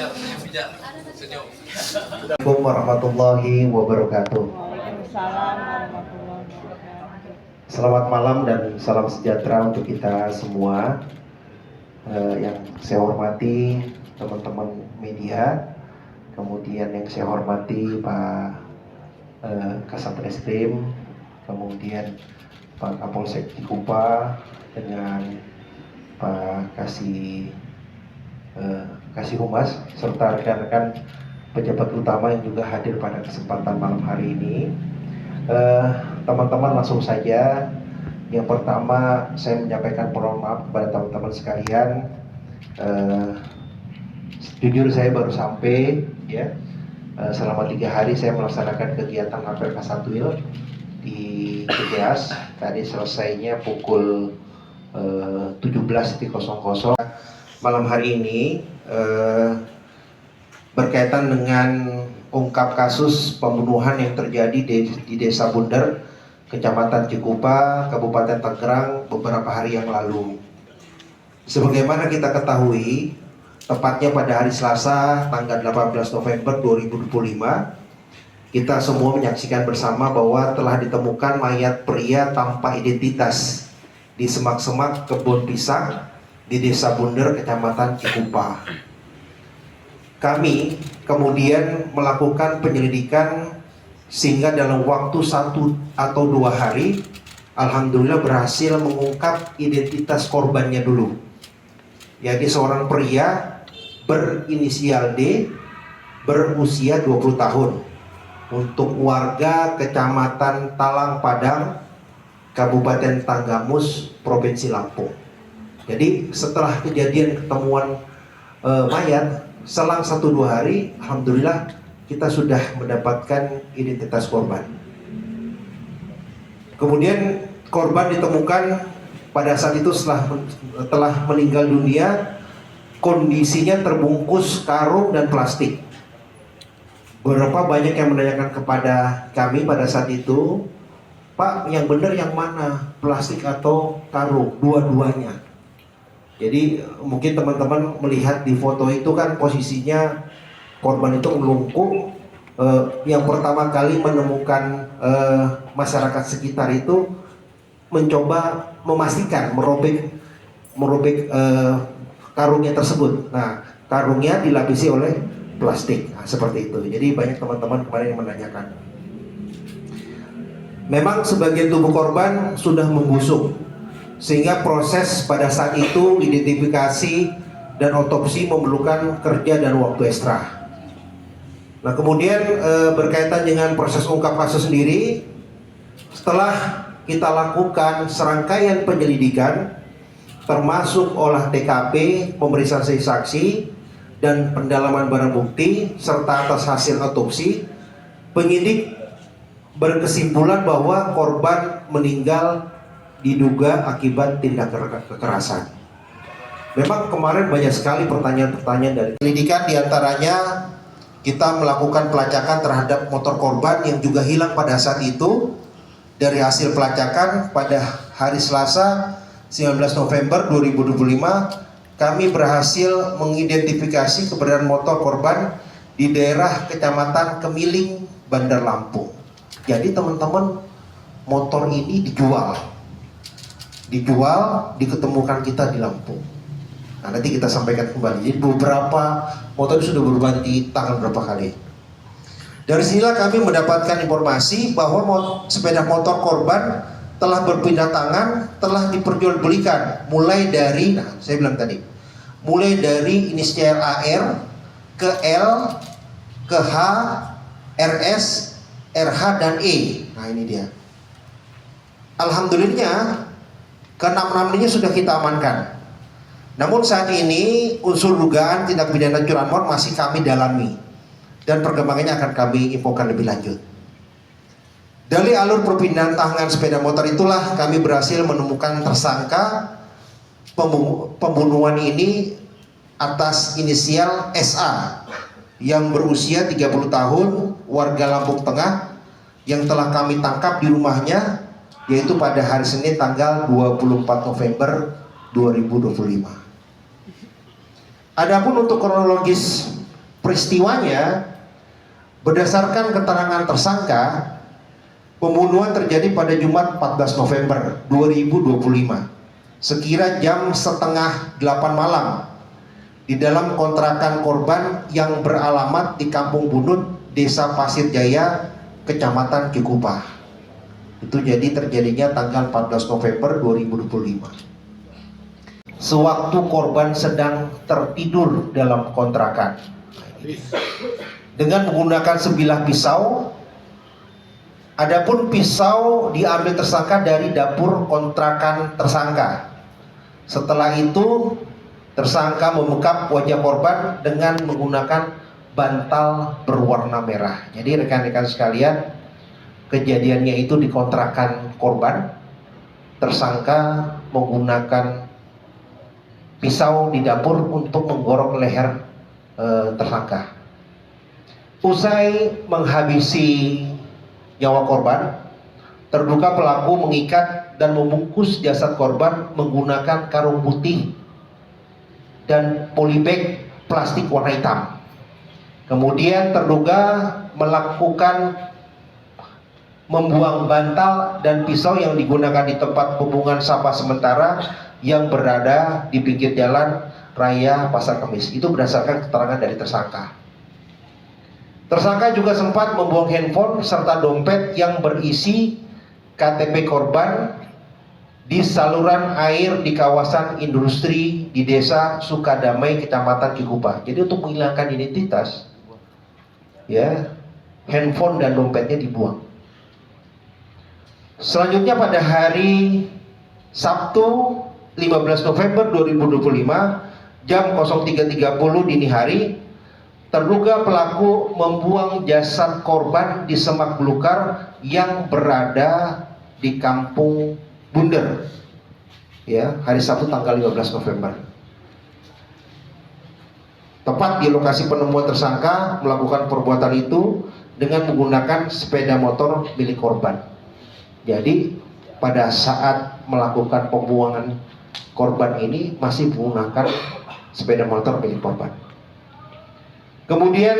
Assalamualaikum warahmatullahi wabarakatuh. Waalaikumsalam warahmatullahi wabarakatuh. Selamat malam dan salam sejahtera untuk kita semua. Yang saya hormati teman-teman media, kemudian yang saya hormati Pak Kasat Reskrim, kemudian Pak Kapolsek Cikupa dengan Pak Kasih Humas serta rekan-rekan pejabat utama yang juga hadir pada kesempatan malam hari ini. Teman-teman langsung saja. Yang pertama saya menyampaikan mohon maaf kepada teman-teman sekalian. Jujur saya baru sampai ya. Selama 3 hari saya melaksanakan kegiatan apel Kasatwil di Cikeas. Tadi selesainya pukul 17.00. Malam hari ini berkaitan dengan ungkap kasus pembunuhan yang terjadi di Desa Bunder, Kecamatan Cikupa, Kabupaten Tangerang beberapa hari yang lalu. Sebagaimana kita ketahui, tepatnya pada hari Selasa tanggal 18 November 2025, kita semua menyaksikan bersama bahwa telah ditemukan mayat pria tanpa identitas di semak-semak kebun pisang di Desa Bunder, Kecamatan Cikupa. Kami kemudian melakukan penyelidikan sehingga dalam waktu 1 atau 2 hari alhamdulillah berhasil mengungkap identitas korbannya dulu, yaitu seorang pria berinisial D, berusia 20 tahun, untuk warga Kecamatan Talang Padang, Kabupaten Tanggamus, Provinsi Lampung. Jadi setelah kejadian ketemuan mayat, selang 1-2 hari alhamdulillah kita sudah mendapatkan identitas korban. Kemudian korban ditemukan pada saat itu telah meninggal dunia, kondisinya terbungkus karung dan plastik. Beberapa banyak yang menanyakan kepada kami pada saat itu, Pak, yang benar yang mana, plastik atau karung? Dua-duanya. Jadi mungkin teman-teman melihat di foto itu kan posisinya korban itu melungkup. Yang pertama kali menemukan masyarakat sekitar itu mencoba memastikan merobek karungnya tersebut. Nah, karungnya dilapisi oleh plastik, nah, seperti itu. Jadi banyak teman-teman kemarin yang menanyakan. Memang sebagian tubuh korban sudah membusuk, sehingga proses pada saat itu identifikasi dan otopsi memerlukan kerja dan waktu ekstra. Nah, kemudian berkaitan dengan proses ungkap kasus sendiri, setelah kita lakukan serangkaian penyelidikan termasuk olah TKP, pemeriksaan saksi dan pendalaman barang bukti serta atas hasil otopsi, penyidik berkesimpulan bahwa korban meninggal diduga akibat tindak kekerasan. Memang kemarin banyak sekali pertanyaan-pertanyaan dari penyelidikan, diantaranya kita melakukan pelacakan terhadap motor korban yang juga hilang pada saat itu. Dari hasil pelacakan pada hari Selasa 19 November 2025, kami berhasil mengidentifikasi keberadaan motor korban di daerah Kecamatan Kemiling, Bandar Lampung. Jadi teman-teman, motor ini dijual, diketemukan kita di Lampung. Nah, nanti kita sampaikan kembali. Jadi beberapa motor sudah berganti tangan berapa kali. Dari sinilah kami mendapatkan informasi bahwa sepeda motor korban telah berpindah tangan, telah diperjualbelikan mulai dari, nah saya bilang tadi, mulai dari inisial AR ke L, ke H, RS, RH dan E. Nah ini dia. Alhamdulillah ke-6 ini sudah kita amankan. Namun saat ini unsur dugaan tindak pidana curanmor masih kami dalami dan perkembangannya akan kami infokan lebih lanjut. Dari alur perpindahan tangan sepeda motor itulah kami berhasil menemukan tersangka pembunuhan ini atas inisial SA yang berusia 30 tahun, warga Lampung Tengah, yang telah kami tangkap di rumahnya, yaitu pada hari Senin tanggal 24 November 2025. Adapun untuk kronologis peristiwanya berdasarkan keterangan tersangka, pembunuhan terjadi pada Jumat 14 November 2025 sekira jam setengah 8 malam di dalam kontrakan korban yang beralamat di Kampung Bunut, Desa Pasir Jaya, Kecamatan Cikupa. Itu jadi terjadinya tanggal 14 November 2025. Sewaktu korban sedang tertidur dalam kontrakan dengan menggunakan sebilah pisau. Adapun pisau diambil tersangka dari dapur kontrakan tersangka. Setelah itu tersangka membekap wajah korban dengan menggunakan bantal berwarna merah. Jadi rekan-rekan sekalian, kejadiannya itu di kontrakan korban. Tersangka menggunakan pisau di dapur untuk menggorok leher tersangka. Usai menghabisi nyawa korban, terduga pelaku mengikat dan membungkus jasad korban menggunakan karung putih dan polybag plastik warna hitam. Kemudian terduga melakukan membuang bantal dan pisau yang digunakan di tempat pembuangan sampah sementara yang berada di pinggir jalan raya Pasar Kemis. Itu berdasarkan keterangan dari tersangka. Tersangka juga sempat membuang handphone serta dompet yang berisi KTP korban di saluran air di kawasan industri di Desa Sukadamai, Kecamatan Cikupa. Jadi untuk menghilangkan identitas, ya, handphone dan dompetnya dibuang. Selanjutnya pada hari Sabtu 15 November 2025 jam 03.30 dini hari, terduga pelaku membuang jasad korban di semak belukar yang berada di Kampung Bunder, ya, hari Sabtu tanggal 15 November. Tepat di lokasi penemuan tersangka melakukan perbuatan itu dengan menggunakan sepeda motor milik korban. Jadi pada saat melakukan pembuangan korban ini masih menggunakan sepeda motor milik korban. Kemudian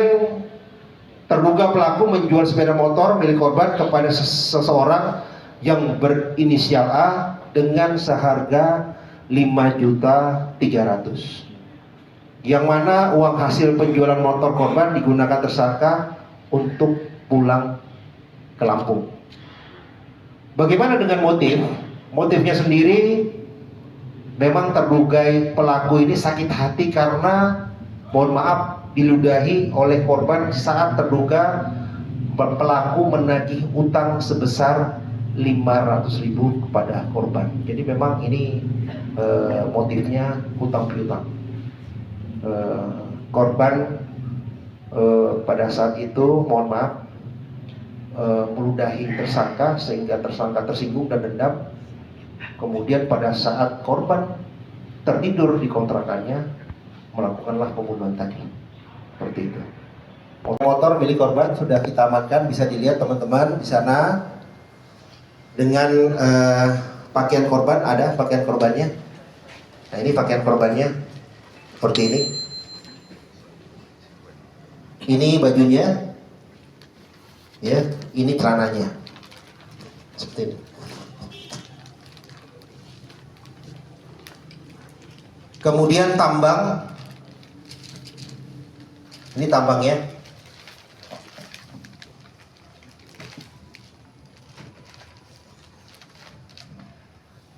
terduga pelaku menjual sepeda motor milik korban kepada seseorang yang berinisial A dengan seharga 5.300.000, yang mana uang hasil penjualan motor korban digunakan tersangka untuk pulang ke Lampung. Bagaimana dengan motif? Motifnya sendiri memang terduga pelaku ini sakit hati karena, mohon maaf, diludahi oleh korban saat terduga pelaku menagih utang sebesar 500.000 kepada korban. Jadi memang ini motifnya hutang piutang. Korban pada saat itu, mohon maaf, meludahi tersangka sehingga tersangka tersinggung dan dendam. Kemudian pada saat korban tertidur di kontrakannya, melakukanlah pembunuhan tadi. Seperti itu. Motor milik korban sudah kita amankan, bisa dilihat teman-teman di sana dengan pakaian korban, ada pakaian korbannya. Nah, ini pakaian korbannya seperti ini. Ini bajunya, ya, ini celananya, seperti ini. Kemudian tambang. Ini tambangnya.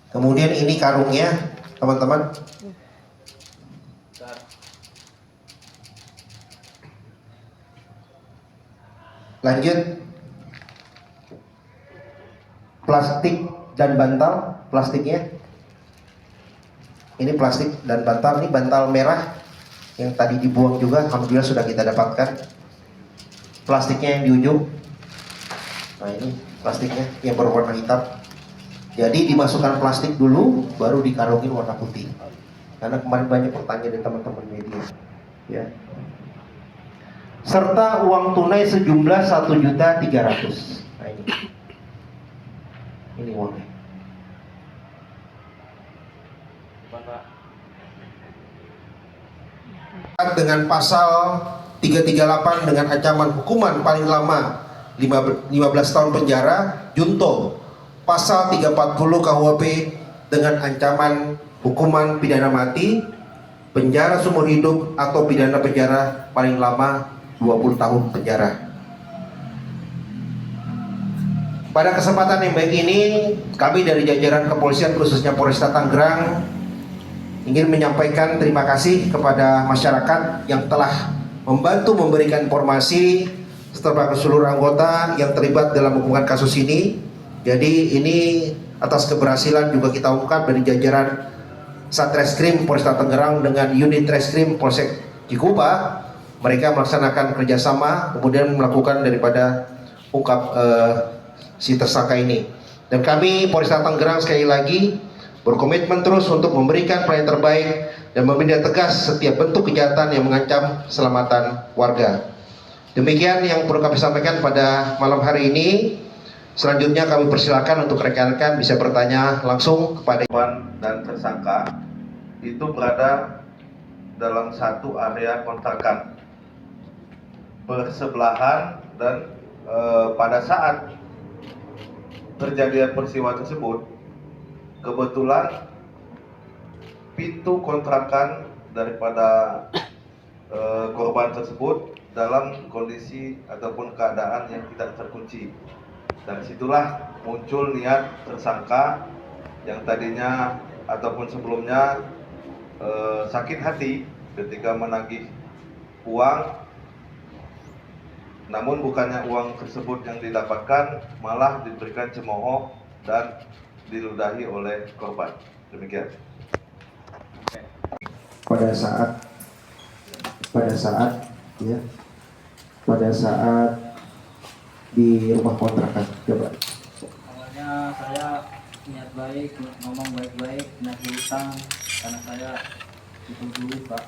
Kemudian ini karungnya, teman-teman. Lanjut. Plastik dan bantal, plastiknya. Ini plastik dan bantal, ini bantal merah yang tadi dibuang juga, alhamdulillah sudah kita dapatkan. Plastiknya yang di ujung. Nah, ini plastiknya yang berwarna hitam. Jadi dimasukkan plastik dulu, baru dikarungin warna putih. Karena kemarin banyak pertanyaan dari teman-teman media, ya. Serta uang tunai sejumlah 1.300.000. Nah, ini uangnya. Dengan pasal 338 dengan ancaman hukuman paling lama 15 tahun penjara. Junto pasal 340 KUHP dengan ancaman hukuman pidana mati, penjara seumur hidup atau pidana penjara paling lama 20 tahun penjara. Pada kesempatan yang baik ini, kami dari jajaran kepolisian khususnya Polresta Tangerang ingin menyampaikan terima kasih kepada masyarakat yang telah membantu memberikan informasi serta seluruh anggota yang terlibat dalam hubungan kasus ini. Jadi ini atas keberhasilan juga kita ungkap dari jajaran Satreskrim Polresta Tangerang dengan unit Reskrim Polsek Cikupa. Mereka melaksanakan kerjasama kemudian melakukan daripada ungkap si tersangka ini. Dan kami Polresta Tangerang sekali lagi berkomitmen terus untuk memberikan pelayanan terbaik dan menindak tegas setiap bentuk kejahatan yang mengancam keselamatan warga. Demikian yang perlu kami sampaikan pada malam hari ini. Selanjutnya kami persilakan untuk rekan-rekan bisa bertanya langsung kepada dan tersangka itu berada dalam satu area kontrakan bersebelahan dan pada saat terjadi peristiwa tersebut kebetulan pintu kontrakan daripada korban tersebut dalam kondisi ataupun keadaan yang tidak terkunci. Dan situlah muncul niat tersangka yang tadinya ataupun sebelumnya sakit hati ketika menagih uang, namun bukannya uang tersebut yang didapatkan, malah diberikan cemooh dan diludahi oleh korban. Demikian. pada saat di rumah kontrakan. Coba. Awalnya saya niat baik, ngomong baik-baik, nagih utang karena saya dituduh Pak.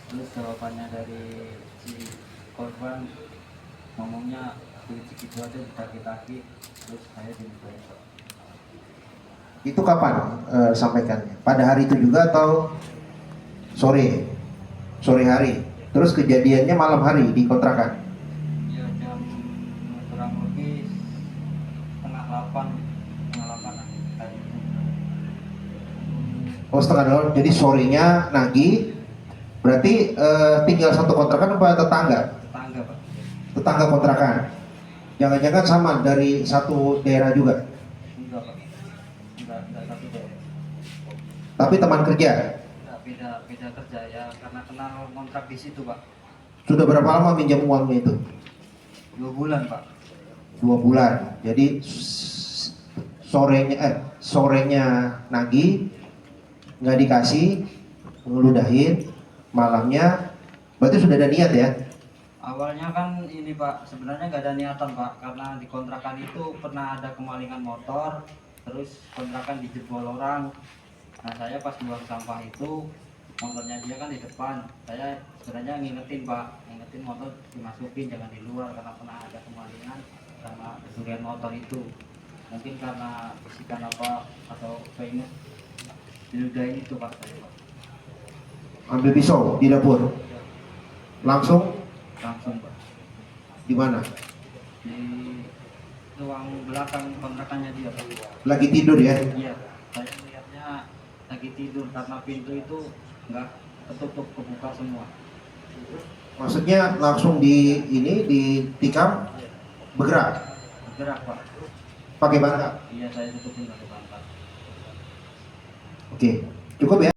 Terus jawabannya dari si korban ngomongnya segitu aja ditagih-tagih, terus saya dimintain Pak. Itu kapan sampaikannya? Pada hari itu juga atau sore hari? Terus kejadiannya malam hari di kontrakan? Ya jam kurang lebih setengah 8 hari itu. Oh, setengah 8. Jadi sorenya nagih. Berarti tinggal satu kontrakan apa tetangga? Tetangga Pak. Tetangga kontrakan. Jangan-jangan sama dari satu daerah juga. Enggak Pak. Enggak satu deh. Tapi teman kerja. Beda kerja ya karena kenal kontrak di situ Pak. Sudah berapa lama minjam uangnya itu? 2 bulan Pak. 2 bulan. Jadi sorenya nagih, nggak dikasih, ngeludahin, malamnya berarti sudah ada niat ya? Awalnya kan ini Pak, sebenarnya nggak ada niatan Pak, karena di kontrakan itu pernah ada kemalingan motor, terus kontrakan dijebol orang. Nah saya pas buang sampah itu, motornya dia kan di depan, saya sebenarnya ngingetin Pak, ngingetin motor dimasukin jangan di luar karena pernah ada kemalingan sama pencurian motor itu. Mungkin karena bisikan apa atau pengen diludahin itu Pak saya Pak. Ambil pisau di dapur, langsung Pak. di mana? Di ruang belakang kontrakannya dia Pak. Lagi tidur ya? Iya, saya melihatnya lagi tidur karena pintu itu nggak ketutup, kebuka semua. Maksudnya langsung ditikam, bergerak, Bergerak Pak. pakai bantal. Iya, saya tutupin pakai bantal. Oke, cukup ya?